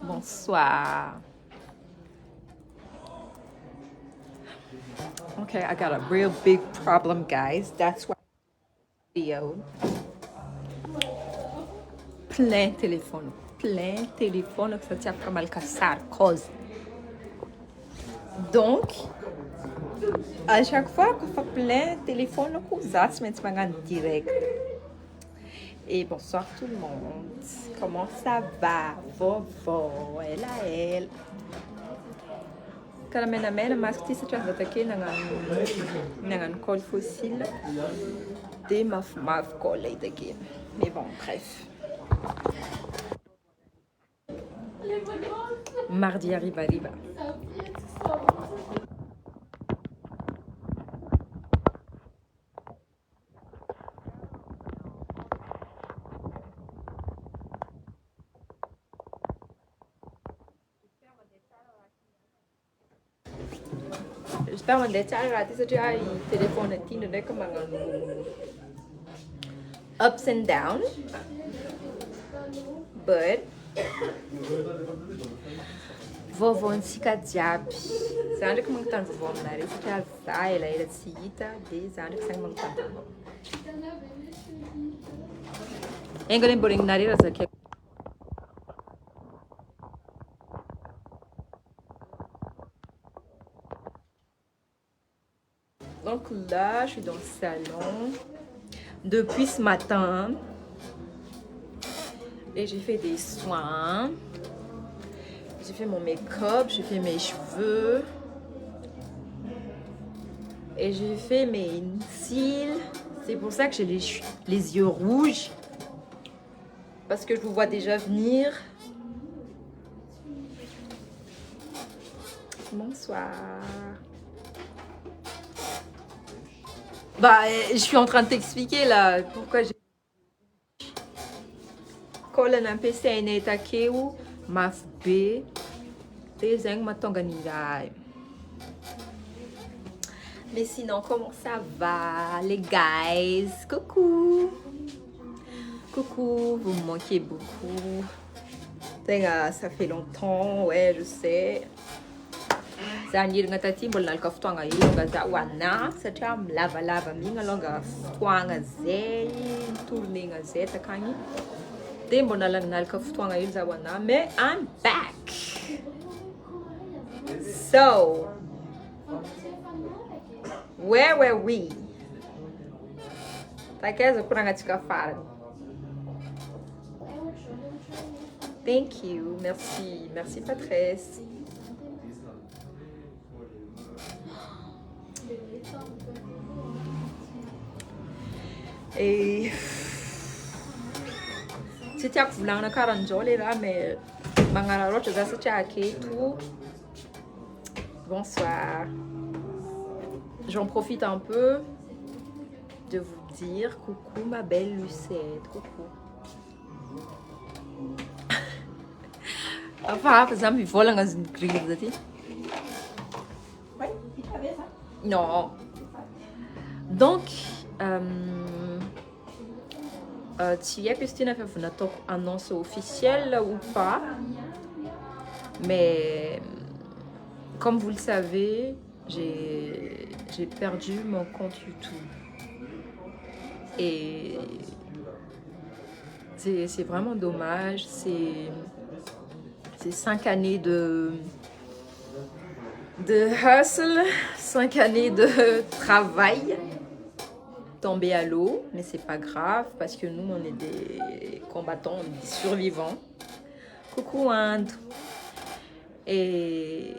Bonsoir. Okay, I got a real big problem, guys. That's why video. Plein téléphone que ça tient pas mal cassar, cause. Donc, à chaque fois que je fais plein téléphone, ça se met en direct. Et bonsoir tout le monde. Comment ça va? Vovó, elle. Quand je mets masque, si tu as attaqué dans un col fossile, des maf collé d'ailleurs. Mais bon, bref. Mardi arriva. J'espère que tu as raté ce téléphone comme ups and down, but vovô ntsika jiaby za ndraiky magnontany vovô aminare satria za ela tsy hita de za ndraiky sagny magnontany vovô enga mbô regninare raha zakay. Donc là, je suis dans le salon depuis ce matin et j'ai fait des soins. J'ai fait mon make-up, j'ai fait mes cheveux et j'ai fait mes cils. C'est pour ça que j'ai les yeux rouges parce que je vous vois déjà venir. Bonsoir. Bah, je suis en train de t'expliquer là pourquoi j'ai colonne un PC à une takeu maf B des matonganirai. Mais sinon, comment ça va les guys? Coucou, vous me manquez beaucoup. Ça fait longtemps, ouais, je sais. Za nirigna taty mbola nalaka fotoagna io longa za hoana satria milavalava migna longa fotoagna zay tournegna zay takagny de mbola nalaka fotoagna io za hoana mais I'm back. So where were we? Takaiza kurangatsika farany. Thank you, merci Patrice. Et c'était à vouloir na karanjole là mais mangararot za satria aketo. Bonsoir. J'en profite un peu de vous dire coucou ma belle Lucette, coucou. Enfin, par exemple, il faut la grille. Non. Donc, tu y es Christine a fait une annonce officielle ou pas, mais comme vous le savez, j'ai perdu mon compte YouTube et c'est vraiment dommage. C'est 5 années de hustle, 5 années de travail tombé à l'eau, mais c'est pas grave parce que nous on est des combattants, des survivants. Coucou Inde. Et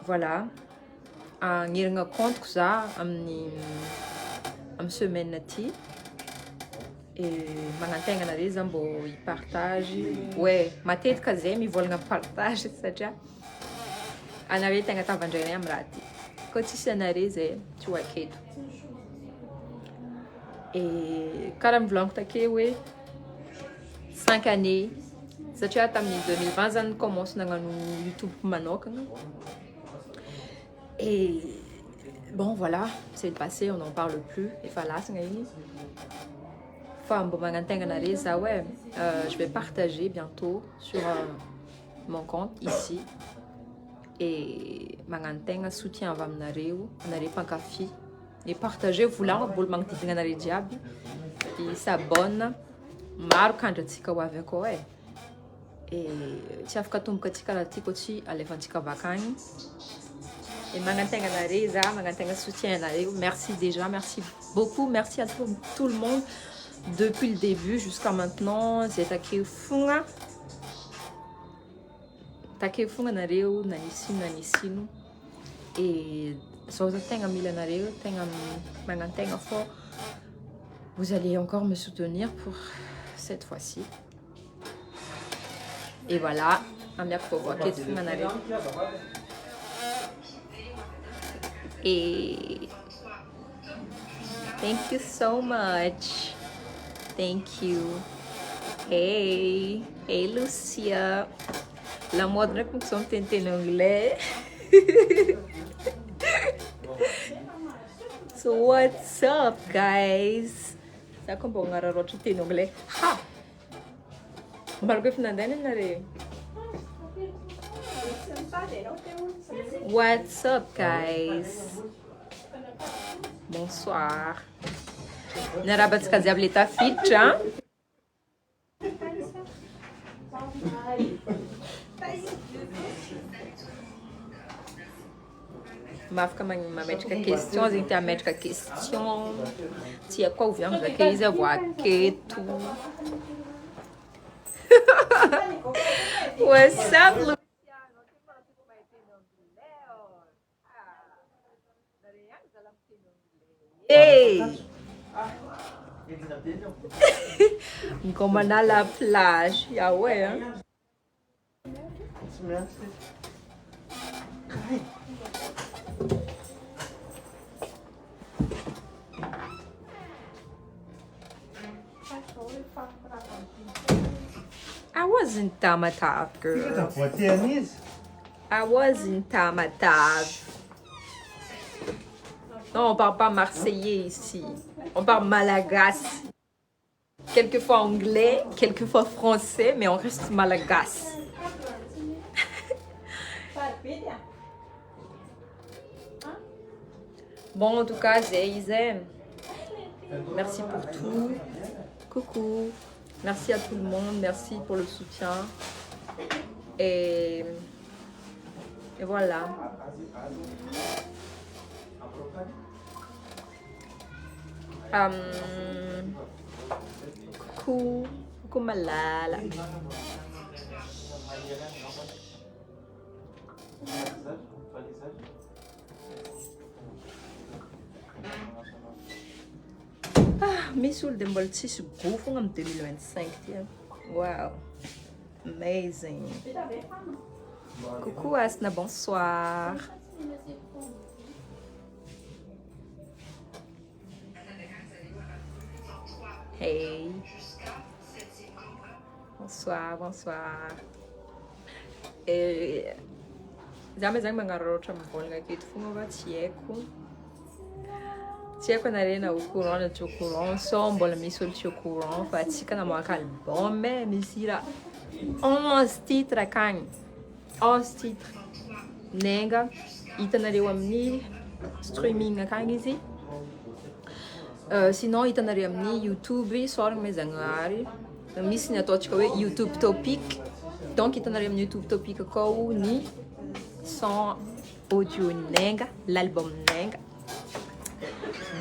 voilà, en iranga compte que ça am semaine nati et manantengana re za mbo partage ouais matetika zay mivolagna partage satria anare tegna tavandrainay am raha ty koa tsisy anare zay tsy ho aketo. Et karaha mivolagniko take hoe 5 années satria tamin'ny 2020 zany commence nagnano YouTube manokagna. Et bon voilà, c'est le passé, on n'en parle plus. Et voilà, c'est je vais partager bientôt sur mon compte ici. Et magnantegna soutien avy aminareo, anareo mpankafy. Et partagez volagno bolo magnodidina anareo jiaby. Et s'abonne. Maro kandratsika ho avy akao e. Et tsy afaka atomboka atsika raha ty koa tsy alefantsika avakagny. Et magnantegna anareo za, magnantegna soutien anareo. Merci déjà, merci beaucoup, merci à tout le monde depuis le début jusqu'à maintenant. Zay takeo fogna. Takeo fogna anareo nanisino. Et zao tegna mila anareo, tegna magnantegna fort. Vous allez encore me soutenir pour cette fois-ci. Et voilà, amiako fofo aketo fogna anareo. Et thank you so much. Thank you. Hey Lucia. La mode ndraiky monko zao miteny anglais. So what's up guys? Za koa mbô agnararoatra teny anglais. Ha! Mbarako efa nandena anareo. What's up guys? Bonsoir. Narabatsika jiaby le tafiditra. Mafaka mametraka question, zegny tia ametraka question. Tia koa oviagno zake izy avy aketo. What's up, Lu? Hey! Comme on a la plage, yeah ouais hein? I was in Tamatave, girl. I was in Tamatave. Non, on parle pas marseillais ici. On parle malagasy. Quelquefois anglais, quelquefois français, mais on reste malagasy. Bon, en tout cas, Zé, merci pour tout. Coucou. Merci à tout le monde. Merci pour le soutien. Et voilà. Coucou. Coucou Malala. Missoul de Mbolti se bouffon en 2025. Wow. Amazing. Coucou Asna, bonsoir. Hey. Bonsoir, bonsoir. Zama zany magnararaotra mivolagna aketo fogna fa tsy haiko. Tsy haiko anareo na au courant na tsy au courant, so mbola misy olo tsy au courant fa atsika namoaka album misy raha 11 titres akagny. 11 titres. Nenga hitanareo amin'ny streaming akagny izy. Sinon hitanareo amin'ny YouTube, sorigny Mezagnary. Misy ny ataontsika hoe YouTube Topic. Donc hitanareo amin'ny YouTube Topic akao ny son audio Nenga, l'album Nenga.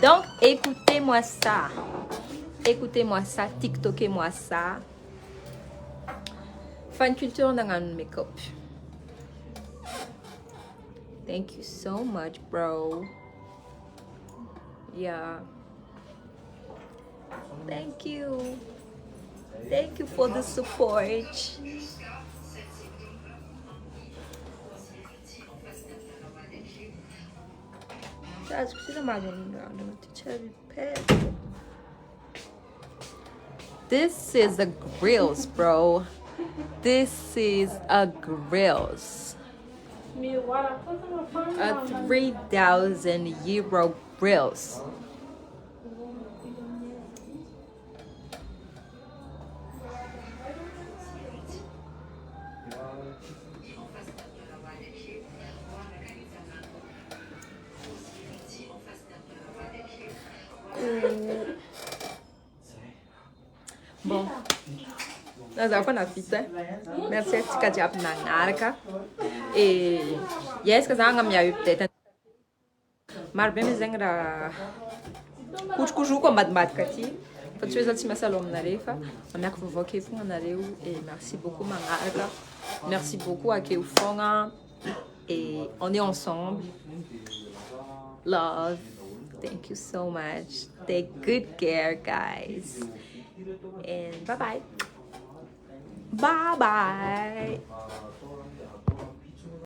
Donc écoutez-moi ça. Écoutez-moi ça, TikTokez-moi ça. Fan culture nagnano make-up. Thank you so much, bro. Yeah. Thank you. Thank you for the support. Guys, precisa mais não This is a grills, bro. This is a grills. A 3,000 euro grills. Bon, naza fa navita. Merci antsika jiaby nagnaraka. E iezaka za hagnamia update. Maro be zegny raha kotrokotro ambadimbadika aty. Fa tsy hoe za tsy miasa loha aminareo fa amiako vaovao ake fogna anareo et merci beaucoup magnaraka. Merci beaucoup akeo fogna et on est ensemble. Love. Thank you so much. Take good care, guys. And bye bye. Bye bye.